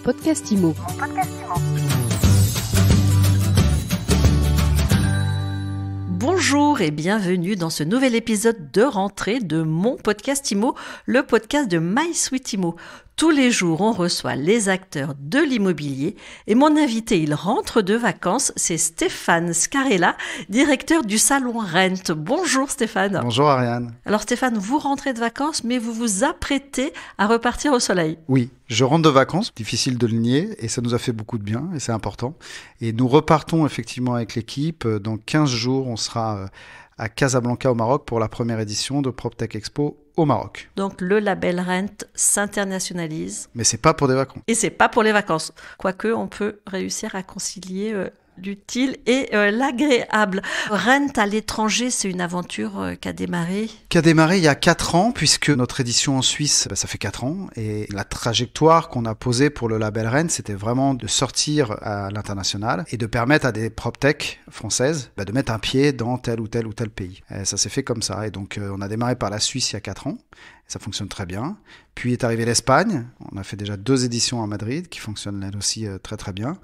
podcast IMO. Bonjour et bienvenue dans ce nouvel épisode de rentrée de mon podcast IMO, le podcast de My Sweet IMO. Tous les jours, on reçoit les acteurs de l'immobilier et mon invité, il rentre de vacances, c'est Stéphane Scarella, directeur du salon Rent. Bonjour Stéphane. Bonjour Ariane. Alors Stéphane, vous rentrez de vacances, mais vous vous apprêtez à repartir au soleil. Oui, je rentre de vacances, difficile de le nier, et ça nous a fait beaucoup de bien, et c'est important. Et nous repartons effectivement avec l'équipe. Dans 15 jours, on sera à Casablanca au Maroc pour la première édition de PropTech Expo au Maroc. Donc le label Rent s'internationalise. Mais c'est pas pour des vacances. Et c'est pas pour les vacances. Quoique, on peut réussir à concilier l'utile et l'agréable. Rent à l'étranger, c'est une aventure qui a démarré Il y a 4 ans, puisque notre édition en Suisse, ça fait 4 ans. Et la trajectoire qu'on a posée pour le label Rent, c'était vraiment de sortir à l'international et de permettre à des PropTech françaises de mettre un pied dans tel ou tel pays. Et ça s'est fait comme ça. Et donc, on a démarré par la Suisse il y a 4 ans. Ça fonctionne très bien. Puis est arrivée l'Espagne. On a fait déjà 2 éditions à Madrid qui fonctionnent elles aussi très très bien.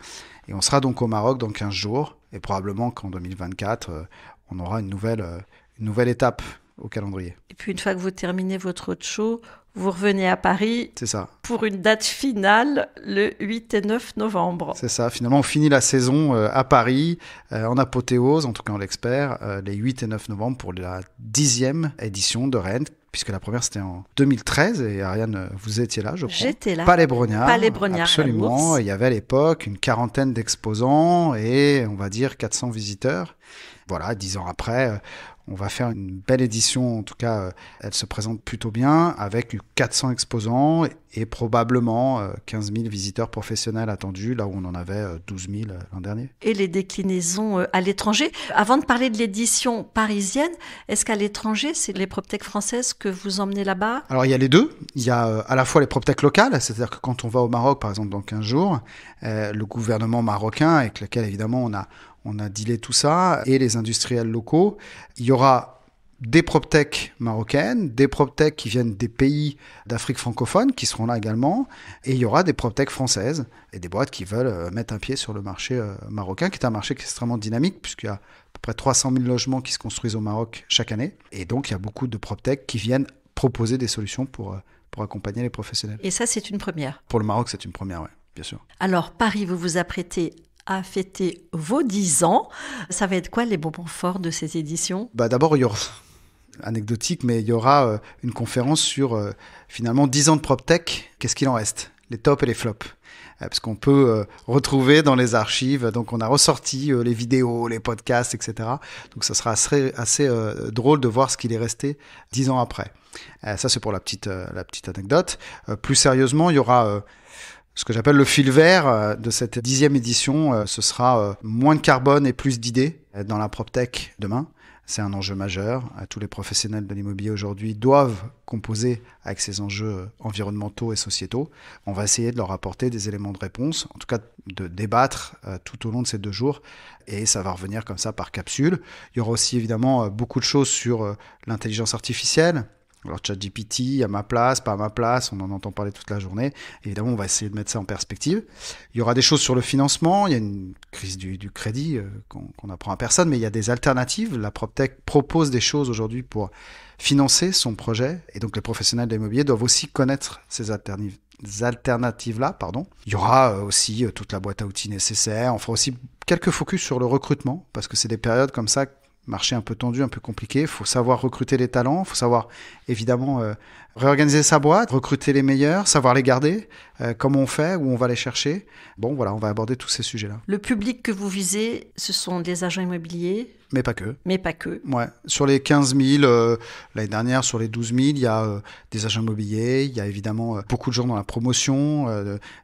Et on sera donc au Maroc dans 15 jours. Et probablement qu'en 2024, on aura une nouvelle étape au calendrier. Et puis une fois que vous terminez votre roadshow, vous revenez à Paris. C'est ça. Pour une date finale, le 8 et 9 novembre. C'est ça. Finalement, on finit la saison à Paris, en apothéose, en tout cas on l'espère, les 8 et 9 novembre pour la 10e édition de Rent, puisque la première c'était en 2013, et Ariane, vous étiez là, je crois. J'étais là. Palais Brognard. Absolument. Il y avait à l'époque une quarantaine d'exposants et on va dire 400 visiteurs. Voilà, 10 ans après, on va faire une belle édition, en tout cas, elle se présente plutôt bien, avec 400 exposants et probablement 15 000 visiteurs professionnels attendus, là où on en avait 12 000 l'an dernier. Et les déclinaisons à l'étranger. Avant de parler de l'édition parisienne, est-ce qu'à l'étranger, c'est les PropTech françaises que vous emmenez là-bas ? Alors, il y a les deux. Il y a à la fois les PropTech locales, c'est-à-dire que quand on va au Maroc, par exemple, dans 15 jours, le gouvernement marocain, avec lequel, évidemment, on a dealé tout ça, et les industriels locaux. Il y aura des PropTech marocaines, des PropTech qui viennent des pays d'Afrique francophone qui seront là également, et il y aura des PropTech françaises et des boîtes qui veulent mettre un pied sur le marché marocain, qui est un marché qui est extrêmement dynamique puisqu'il y a à peu près 300 000 logements qui se construisent au Maroc chaque année, et donc il y a beaucoup de PropTech qui viennent proposer des solutions pour accompagner les professionnels. Et ça, c'est une première. Pour le Maroc, c'est une première, oui, bien sûr. Alors, Paris, vous vous apprêtez à fêter vos 10 ans. Ça va être quoi les moments forts de ces éditions ? D'abord, il y aura, anecdotique, mais il y aura une conférence sur finalement 10 ans de PropTech, qu'est-ce qu'il en reste ? Les tops et les flops. Parce qu'on peut retrouver dans les archives, donc on a ressorti les vidéos, les podcasts, etc. Donc ça sera assez drôle de voir ce qu'il est resté 10 ans après. Ça, c'est pour la petite anecdote. Plus sérieusement, il y aura ce que j'appelle le fil vert de cette 10e édition. Ce sera moins de carbone et plus d'idées dans la PropTech demain. C'est un enjeu majeur. Tous les professionnels de l'immobilier aujourd'hui doivent composer avec ces enjeux environnementaux et sociétaux. On va essayer de leur apporter des éléments de réponse, en tout cas de débattre tout au long de ces 2 jours. Et ça va revenir comme ça par capsule. Il y aura aussi évidemment beaucoup de choses sur l'intelligence artificielle. Alors ChatGPT, à ma place, pas à ma place, on en entend parler toute la journée. Évidemment, on va essayer de mettre ça en perspective. Il y aura des choses sur le financement, il y a une crise du crédit qu'on apprend à personne, mais il y a des alternatives. La PropTech propose des choses aujourd'hui pour financer son projet, et donc les professionnels de l'immobilier doivent aussi connaître ces alternatives-là. Il y aura aussi toute la boîte à outils nécessaire. On fera aussi quelques focus sur le recrutement, parce que c'est des périodes comme ça, marché un peu tendu, un peu compliqué. Il faut savoir recruter les talents, il faut savoir évidemment réorganiser sa boîte, recruter les meilleurs, savoir les garder, comment on fait, où on va les chercher. Bon, voilà, on va aborder tous ces sujets-là. Le public que vous visez, ce sont des agents immobiliers ? Mais pas que. Mais pas que. Ouais. Sur les 15 000, l'année dernière, sur les 12 000, il y a des agents immobiliers, il y a évidemment beaucoup de gens dans la promotion,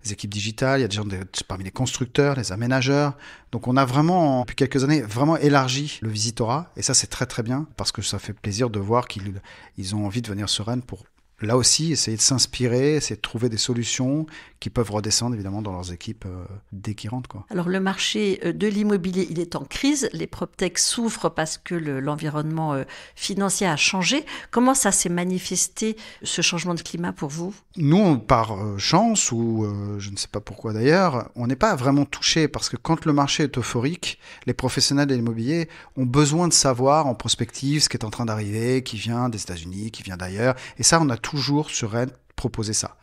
des équipes digitales, il y a des gens parmi les constructeurs, les aménageurs. Donc on a vraiment, depuis quelques années, vraiment élargi le visitorat. Et ça, c'est très très bien, parce que ça fait plaisir de voir qu'ils ont envie de venir sur Rennes pour là aussi, essayer de s'inspirer, essayer de trouver des solutions qui peuvent redescendre évidemment dans leurs équipes dès qu'ils rentrent, quoi. Alors le marché de l'immobilier, il est en crise. Les PropTech souffrent parce que l'environnement financier a changé. Comment ça s'est manifesté, ce changement de climat pour vous ? Nous, par chance, ou je ne sais pas pourquoi d'ailleurs, on n'est pas vraiment touché parce que quand le marché est euphorique, les professionnels de l'immobilier ont besoin de savoir en prospective ce qui est en train d'arriver, qui vient des États-Unis, qui vient d'ailleurs. Et ça, on a toujours sur Rennes proposé ça.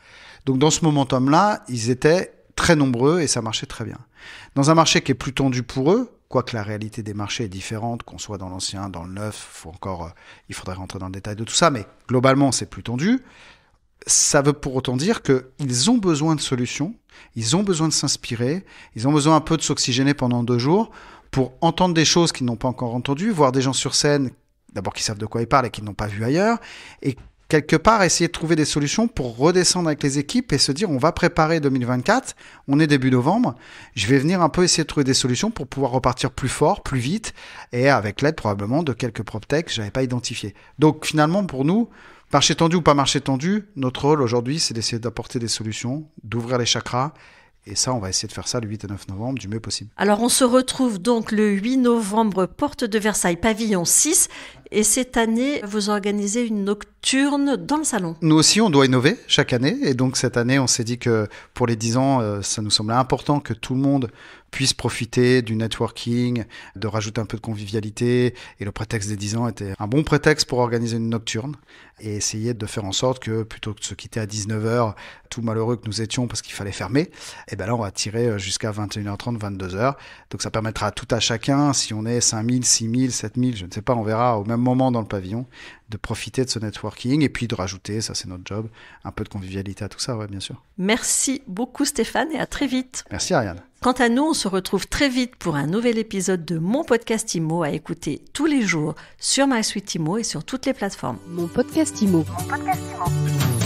Donc dans ce momentum-là, ils étaient très nombreux et ça marchait très bien. Dans un marché qui est plus tendu pour eux, quoique la réalité des marchés est différente, qu'on soit dans l'ancien, dans le neuf, il faudrait rentrer dans le détail de tout ça, mais globalement c'est plus tendu. Ça veut pour autant dire qu'ils ont besoin de solutions, ils ont besoin de s'inspirer, ils ont besoin un peu de s'oxygéner pendant 2 jours pour entendre des choses qu'ils n'ont pas encore entendues, voir des gens sur scène, d'abord qui savent de quoi ils parlent et qu'ils n'ont pas vu ailleurs, et quelque part, essayer de trouver des solutions pour redescendre avec les équipes et se dire, on va préparer 2024, on est début novembre, je vais venir un peu essayer de trouver des solutions pour pouvoir repartir plus fort, plus vite, et avec l'aide probablement de quelques PropTech que je n'avais pas identifiés. Donc finalement, pour nous, marché tendu ou pas marché tendu, notre rôle aujourd'hui, c'est d'essayer d'apporter des solutions, d'ouvrir les chakras. Et ça, on va essayer de faire ça le 8 et 9 novembre du mieux possible. Alors, on se retrouve donc le 8 novembre, porte de Versailles, pavillon 6. Et cette année, vous organisez une nocturne dans le salon. Nous aussi, on doit innover chaque année. Et donc, cette année, on s'est dit que pour les 10 ans, ça nous semblait important que tout le monde puisse profiter du networking, de rajouter un peu de convivialité. Et le prétexte des 10 ans était un bon prétexte pour organiser une nocturne et essayer de faire en sorte que, plutôt que de se quitter à 19h, tout malheureux que nous étions parce qu'il fallait fermer, et ben là, on va tirer jusqu'à 21h30, 22h. Donc, ça permettra à tout à chacun, si on est 5000, 6000, 7000, je ne sais pas, on verra au même moment dans le pavillon, de profiter de ce networking et puis de rajouter, ça c'est notre job, un peu de convivialité à tout ça, ouais, bien sûr. Merci beaucoup Stéphane et à très vite. Merci Ariane. Quant à nous, on se retrouve très vite pour un nouvel épisode de Mon Podcast Immo à écouter tous les jours sur MySuite Immo et sur toutes les plateformes. Mon Podcast Immo. Mon Podcast Immo.